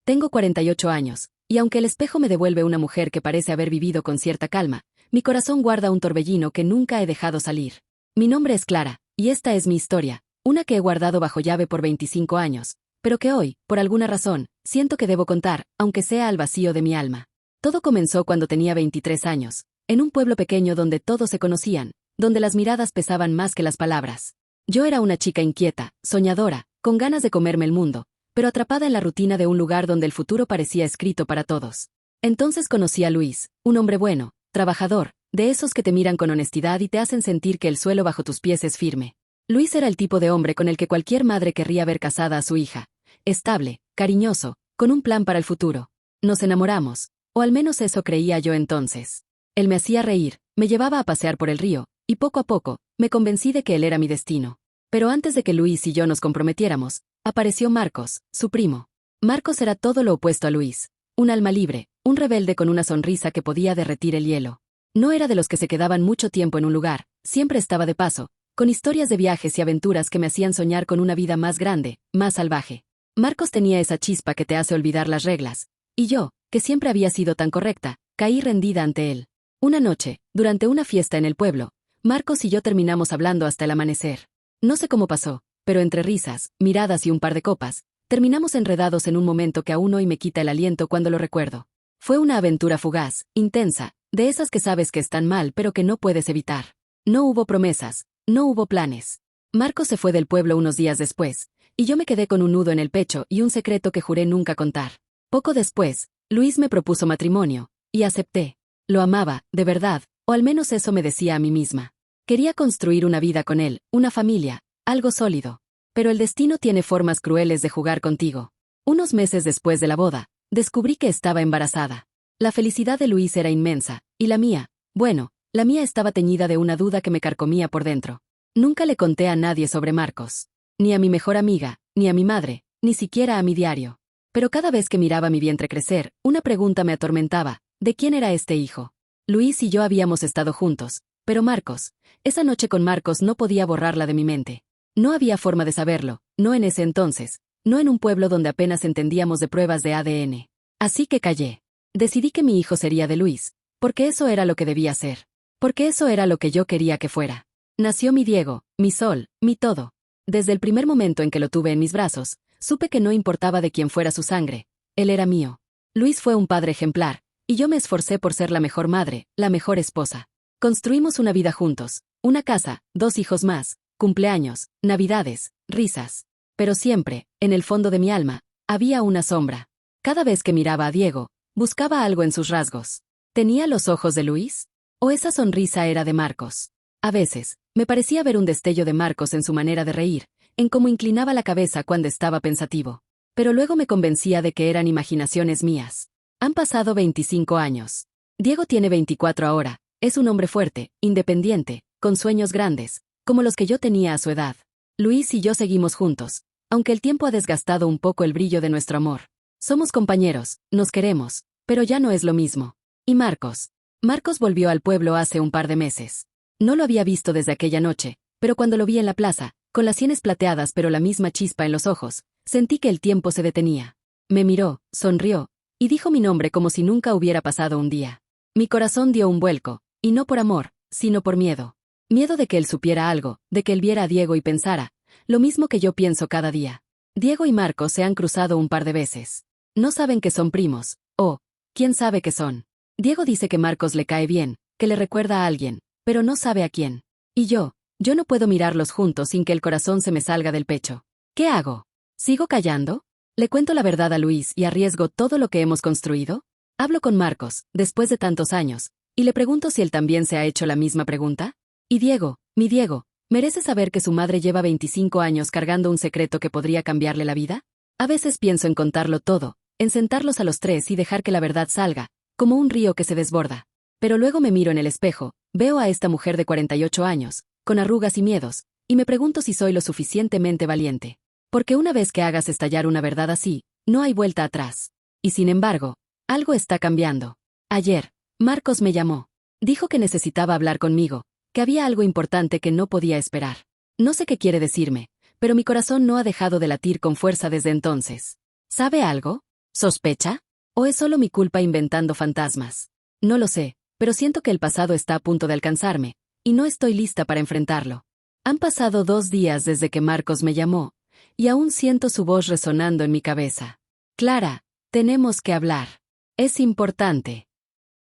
Tengo 48 años, y aunque el espejo me devuelve una mujer que parece haber vivido con cierta calma, mi corazón guarda un torbellino que nunca he dejado salir. Mi nombre es Clara, y esta es mi historia, una que he guardado bajo llave por 25 años, pero que hoy, por alguna razón, siento que debo contar, aunque sea al vacío de mi alma. Todo comenzó cuando tenía 23 años, en un pueblo pequeño donde todos se conocían, donde las miradas pesaban más que las palabras. Yo era una chica inquieta, soñadora, con ganas de comerme el mundo, pero atrapada en la rutina de un lugar donde el futuro parecía escrito para todos. Entonces conocí a Luis, un hombre bueno, trabajador, de esos que te miran con honestidad y te hacen sentir que el suelo bajo tus pies es firme. Luis era el tipo de hombre con el que cualquier madre querría ver casada a su hija. Estable, cariñoso, con un plan para el futuro. Nos enamoramos, o al menos eso creía yo entonces. Él me hacía reír, me llevaba a pasear por el río, y poco a poco, me convencí de que él era mi destino. Pero antes de que Luis y yo nos comprometiéramos, apareció Marcos, su primo. Marcos era todo lo opuesto a Luis. Un alma libre, un rebelde con una sonrisa que podía derretir el hielo. No era de los que se quedaban mucho tiempo en un lugar, siempre estaba de paso, con historias de viajes y aventuras que me hacían soñar con una vida más grande, más salvaje. Marcos tenía esa chispa que te hace olvidar las reglas, y yo, que siempre había sido tan correcta, caí rendida ante él. Una noche, durante una fiesta en el pueblo, Marcos y yo terminamos hablando hasta el amanecer. No sé cómo pasó, pero entre risas, miradas y un par de copas, terminamos enredados en un momento que aún hoy me quita el aliento cuando lo recuerdo. Fue una aventura fugaz, intensa, de esas que sabes que están mal pero que no puedes evitar. No hubo promesas, no hubo planes. Marcos se fue del pueblo unos días después, y yo me quedé con un nudo en el pecho y un secreto que juré nunca contar. Poco después, Luis me propuso matrimonio, y acepté. Lo amaba, de verdad, o al menos eso me decía a mí misma. Quería construir una vida con él, una familia, algo sólido. Pero el destino tiene formas crueles de jugar contigo. Unos meses después de la boda, descubrí que estaba embarazada. La felicidad de Luis era inmensa, y la mía, bueno, la mía estaba teñida de una duda que me carcomía por dentro. Nunca le conté a nadie sobre Marcos. Ni a mi mejor amiga, ni a mi madre, ni siquiera a mi diario. Pero cada vez que miraba mi vientre crecer, una pregunta me atormentaba: ¿de quién era este hijo? Luis y yo habíamos estado juntos, pero Marcos, esa noche con Marcos no podía borrarla de mi mente. No había forma de saberlo, no en ese entonces, no en un pueblo donde apenas entendíamos de pruebas de ADN. Así que callé. Decidí que mi hijo sería de Luis, porque eso era lo que debía ser. Porque eso era lo que yo quería que fuera. Nació mi Diego, mi sol, mi todo. Desde el primer momento en que lo tuve en mis brazos, supe que no importaba de quién fuera su sangre, él era mío. Luis fue un padre ejemplar, y yo me esforcé por ser la mejor madre, la mejor esposa. Construimos una vida juntos, una casa, 2 hijos más, cumpleaños, navidades, risas. Pero siempre, en el fondo de mi alma, había una sombra. Cada vez que miraba a Diego, buscaba algo en sus rasgos. ¿Tenía los ojos de Luis? ¿O esa sonrisa era de Marcos? A veces, me parecía ver un destello de Marcos en su manera de reír, en cómo inclinaba la cabeza cuando estaba pensativo. Pero luego me convencía de que eran imaginaciones mías. Han pasado 25 años. Diego tiene 24 ahora, es un hombre fuerte, independiente, con sueños grandes, como los que yo tenía a su edad. Luis y yo seguimos juntos, aunque el tiempo ha desgastado un poco el brillo de nuestro amor. Somos compañeros, nos queremos, pero ya no es lo mismo. ¿Y Marcos? Marcos volvió al pueblo hace un par de meses. No lo había visto desde aquella noche, pero cuando lo vi en la plaza, con las sienes plateadas pero la misma chispa en los ojos, sentí que el tiempo se detenía. Me miró, sonrió, y dijo mi nombre como si nunca hubiera pasado un día. Mi corazón dio un vuelco, y no por amor, sino por miedo. Miedo de que él supiera algo, de que él viera a Diego y pensara lo mismo que yo pienso cada día. Diego y Marcos se han cruzado un par de veces. No saben que son primos, o, ¿quién sabe qué son? Diego dice que Marcos le cae bien, que le recuerda a alguien, pero no sabe a quién. Y yo no puedo mirarlos juntos sin que el corazón se me salga del pecho. ¿Qué hago? ¿Sigo callando? ¿Le cuento la verdad a Luis y arriesgo todo lo que hemos construido? Hablo con Marcos, después de tantos años, y le pregunto si él también se ha hecho la misma pregunta. Y Diego, mi Diego, ¿merece saber que su madre lleva 25 años cargando un secreto que podría cambiarle la vida? A veces pienso en contarlo todo, en sentarlos a los tres y dejar que la verdad salga, como un río que se desborda. Pero luego me miro en el espejo, veo a esta mujer de 48 años, con arrugas y miedos, y me pregunto si soy lo suficientemente valiente. Porque una vez que hagas estallar una verdad así, no hay vuelta atrás. Y sin embargo, algo está cambiando. Ayer, Marcos me llamó. Dijo que necesitaba hablar conmigo, que había algo importante que no podía esperar. No sé qué quiere decirme, pero mi corazón no ha dejado de latir con fuerza desde entonces. ¿Sabe algo? ¿Sospecha? ¿O es solo mi culpa inventando fantasmas? No lo sé, pero siento que el pasado está a punto de alcanzarme, y no estoy lista para enfrentarlo. Han pasado 2 días desde que Marcos me llamó, y aún siento su voz resonando en mi cabeza. Clara, tenemos que hablar. Es importante.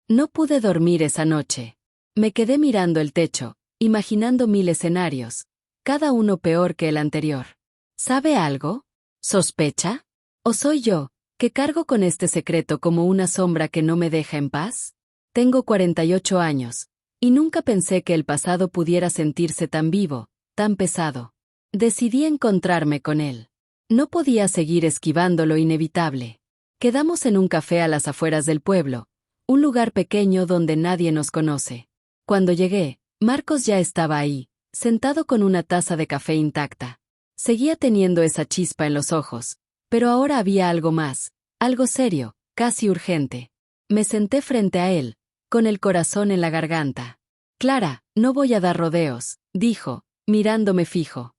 No pude dormir esa noche. Me quedé mirando el techo, imaginando 1000 escenarios, cada uno peor que el anterior. ¿Sabe algo? ¿Sospecha? ¿O soy yo, que cargo con este secreto como una sombra que no me deja en paz? Tengo 48 años, y nunca pensé que el pasado pudiera sentirse tan vivo, tan pesado. Decidí encontrarme con él. No podía seguir esquivando lo inevitable. Quedamos en un café a las afueras del pueblo, un lugar pequeño donde nadie nos conoce. Cuando llegué, Marcos ya estaba ahí, sentado con una taza de café intacta. Seguía teniendo esa chispa en los ojos, pero ahora había algo más, algo serio, casi urgente. Me senté frente a él, con el corazón en la garganta. Clara, no voy a dar rodeos, dijo, mirándome fijo.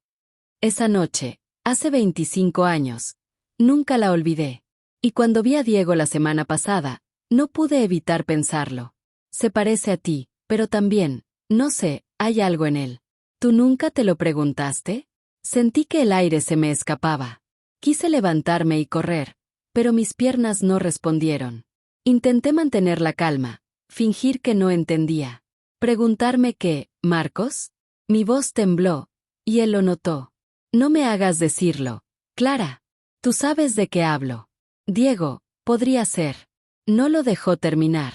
Esa noche, hace 25 años, nunca la olvidé. Y cuando vi a Diego la semana pasada, no pude evitar pensarlo. Se parece a ti, pero también, no sé, hay algo en él. ¿Tú nunca te lo preguntaste? Sentí que el aire se me escapaba. Quise levantarme y correr, pero mis piernas no respondieron. Intenté mantener la calma, fingir que no entendía. Preguntarme qué, ¿Marcos? Mi voz tembló, y él lo notó. No me hagas decirlo, Clara. Tú sabes de qué hablo. Diego, podría ser. No lo dejó terminar.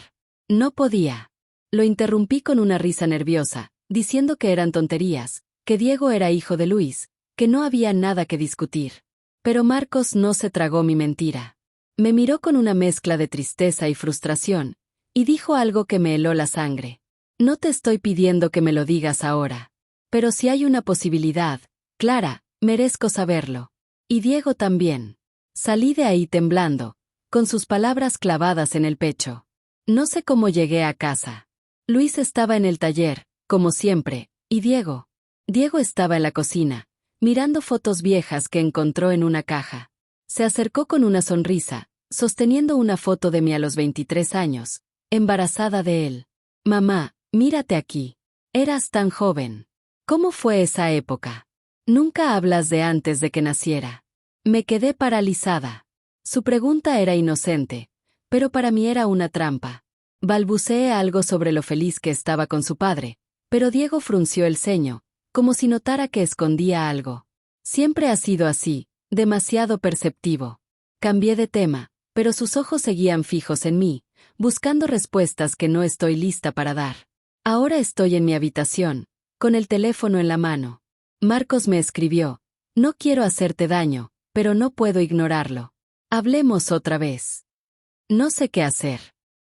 No podía. Lo interrumpí con una risa nerviosa, diciendo que eran tonterías, que Diego era hijo de Luis, que no había nada que discutir. Pero Marcos no se tragó mi mentira. Me miró con una mezcla de tristeza y frustración, y dijo algo que me heló la sangre. No te estoy pidiendo que me lo digas ahora. Pero si hay una posibilidad, Clara, merezco saberlo. Y Diego también. Salí de ahí temblando, con sus palabras clavadas en el pecho. No sé cómo llegué a casa. Luis estaba en el taller, como siempre, y Diego. Diego estaba en la cocina, mirando fotos viejas que encontró en una caja. Se acercó con una sonrisa, sosteniendo una foto de mí a los 23 años, embarazada de él. Mamá, mírate aquí. Eras tan joven. ¿Cómo fue esa época? Nunca hablas de antes de que naciera. Me quedé paralizada. Su pregunta era inocente, pero para mí era una trampa. Balbuceé algo sobre lo feliz que estaba con su padre, pero Diego frunció el ceño, como si notara que escondía algo. Siempre ha sido así, demasiado perceptivo. Cambié de tema, pero sus ojos seguían fijos en mí, buscando respuestas que no estoy lista para dar. Ahora estoy en mi habitación, con el teléfono en la mano. Marcos me escribió: no quiero hacerte daño, pero no puedo ignorarlo. Hablemos otra vez. No sé qué hacer.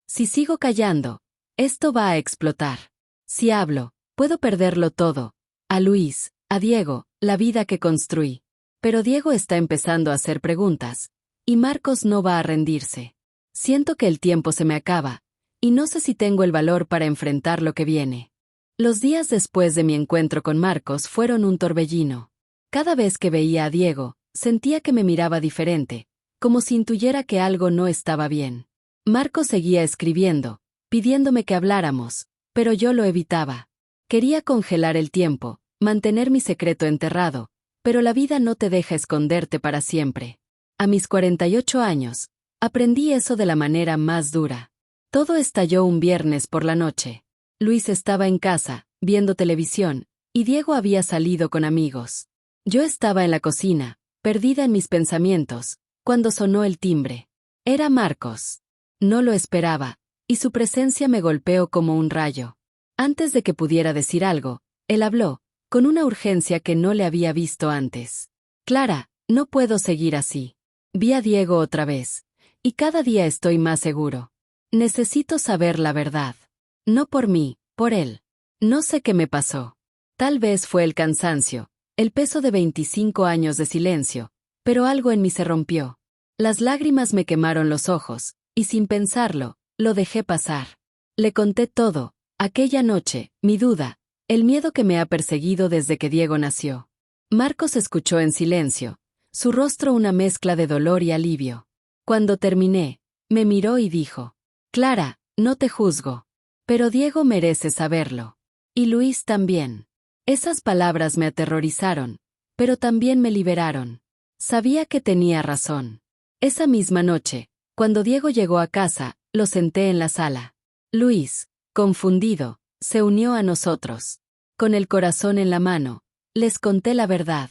Si sigo callando, esto va a explotar. Si hablo, puedo perderlo todo. A Luis, a Diego, la vida que construí. Pero Diego está empezando a hacer preguntas, y Marcos no va a rendirse. Siento que el tiempo se me acaba, y no sé si tengo el valor para enfrentar lo que viene. Los días después de mi encuentro con Marcos fueron un torbellino. Cada vez que veía a Diego, sentía que me miraba diferente, como si intuyera que algo no estaba bien. Marcos seguía escribiendo, pidiéndome que habláramos, pero yo lo evitaba. Quería congelar el tiempo, mantener mi secreto enterrado, pero la vida no te deja esconderte para siempre. A mis 48 años, aprendí eso de la manera más dura. Todo estalló un viernes por la noche. Luis estaba en casa, viendo televisión, y Diego había salido con amigos. Yo estaba en la cocina, perdida en mis pensamientos, cuando sonó el timbre. Era Marcos. No lo esperaba, y su presencia me golpeó como un rayo. Antes de que pudiera decir algo, él habló, con una urgencia que no le había visto antes. Clara, no puedo seguir así. Vi a Diego otra vez, y cada día estoy más seguro. Necesito saber la verdad. No por mí, por él. No sé qué me pasó. Tal vez fue el cansancio, el peso de 25 años de silencio, pero algo en mí se rompió. Las lágrimas me quemaron los ojos, y sin pensarlo, lo dejé pasar. Le conté todo, aquella noche, mi duda, el miedo que me ha perseguido desde que Diego nació. Marcos escuchó en silencio, su rostro una mezcla de dolor y alivio. Cuando terminé, me miró y dijo: Clara, no te juzgo. Pero Diego merece saberlo. Y Luis también. Esas palabras me aterrorizaron, pero también me liberaron. Sabía que tenía razón. Esa misma noche, cuando Diego llegó a casa, lo senté en la sala. Luis, confundido, se unió a nosotros. Con el corazón en la mano, les conté la verdad.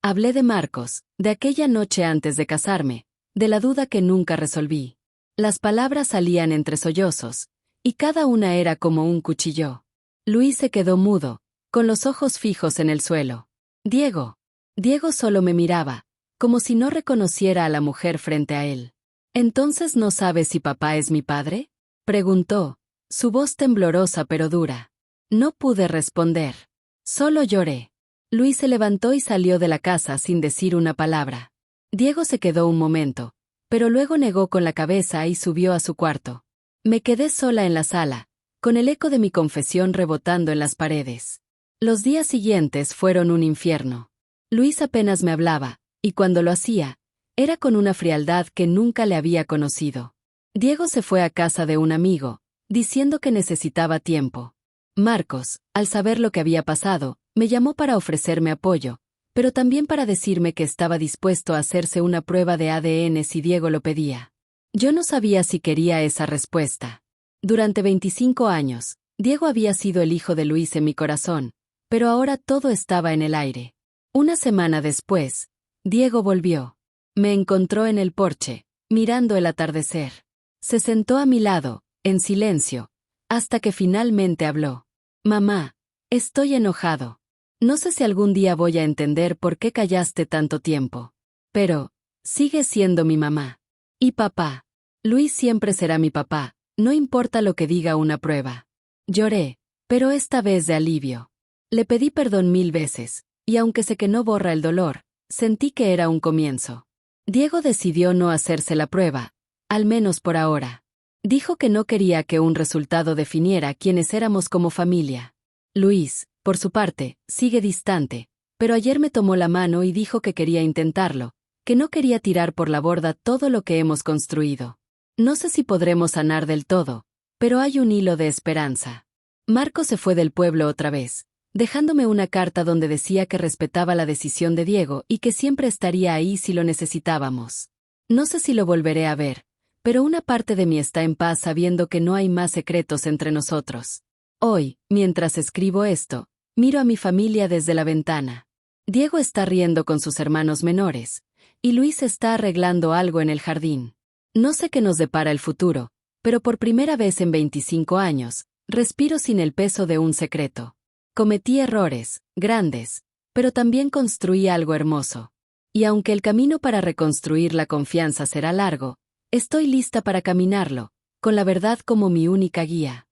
Hablé de Marcos, de aquella noche antes de casarme, de la duda que nunca resolví. Las palabras salían entre sollozos, y cada una era como un cuchillo. Luis se quedó mudo, con los ojos fijos en el suelo. Diego. Diego solo me miraba, como si no reconociera a la mujer frente a él. ¿Entonces no sabes si papá es mi padre?, preguntó, su voz temblorosa pero dura. No pude responder. Solo lloré. Luis se levantó y salió de la casa sin decir una palabra. Diego se quedó un momento, pero luego negó con la cabeza y subió a su cuarto. Me quedé sola en la sala, con el eco de mi confesión rebotando en las paredes. Los días siguientes fueron un infierno. Luis apenas me hablaba, y cuando lo hacía, era con una frialdad que nunca le había conocido. Diego se fue a casa de un amigo, diciendo que necesitaba tiempo. Marcos, al saber lo que había pasado, me llamó para ofrecerme apoyo, pero también para decirme que estaba dispuesto a hacerse una prueba de ADN si Diego lo pedía. Yo no sabía si quería esa respuesta. Durante 25 años, Diego había sido el hijo de Luis en mi corazón, pero ahora todo estaba en el aire. Una semana después, Diego volvió. Me encontró en el porche, mirando el atardecer. Se sentó a mi lado, en silencio, hasta que finalmente habló. Mamá, estoy enojado. No sé si algún día voy a entender por qué callaste tanto tiempo. Pero, sigues siendo mi mamá. Y papá. Luis siempre será mi papá, no importa lo que diga una prueba. Lloré, pero esta vez de alivio. Le pedí perdón 1000 veces, y aunque sé que no borra el dolor, sentí que era un comienzo. Diego decidió no hacerse la prueba, al menos por ahora. Dijo que no quería que un resultado definiera quiénes éramos como familia. Luis, por su parte, sigue distante, pero ayer me tomó la mano y dijo que quería intentarlo, que no quería tirar por la borda todo lo que hemos construido. No sé si podremos sanar del todo, pero hay un hilo de esperanza. Marco se fue del pueblo otra vez, dejándome una carta donde decía que respetaba la decisión de Diego y que siempre estaría ahí si lo necesitábamos. No sé si lo volveré a ver, pero una parte de mí está en paz sabiendo que no hay más secretos entre nosotros. Hoy, mientras escribo esto, miro a mi familia desde la ventana. Diego está riendo con sus hermanos menores, y Luis está arreglando algo en el jardín. No sé qué nos depara el futuro, pero por primera vez en 25 años, respiro sin el peso de un secreto. Cometí errores, grandes, pero también construí algo hermoso. Y aunque el camino para reconstruir la confianza será largo, estoy lista para caminarlo, con la verdad como mi única guía.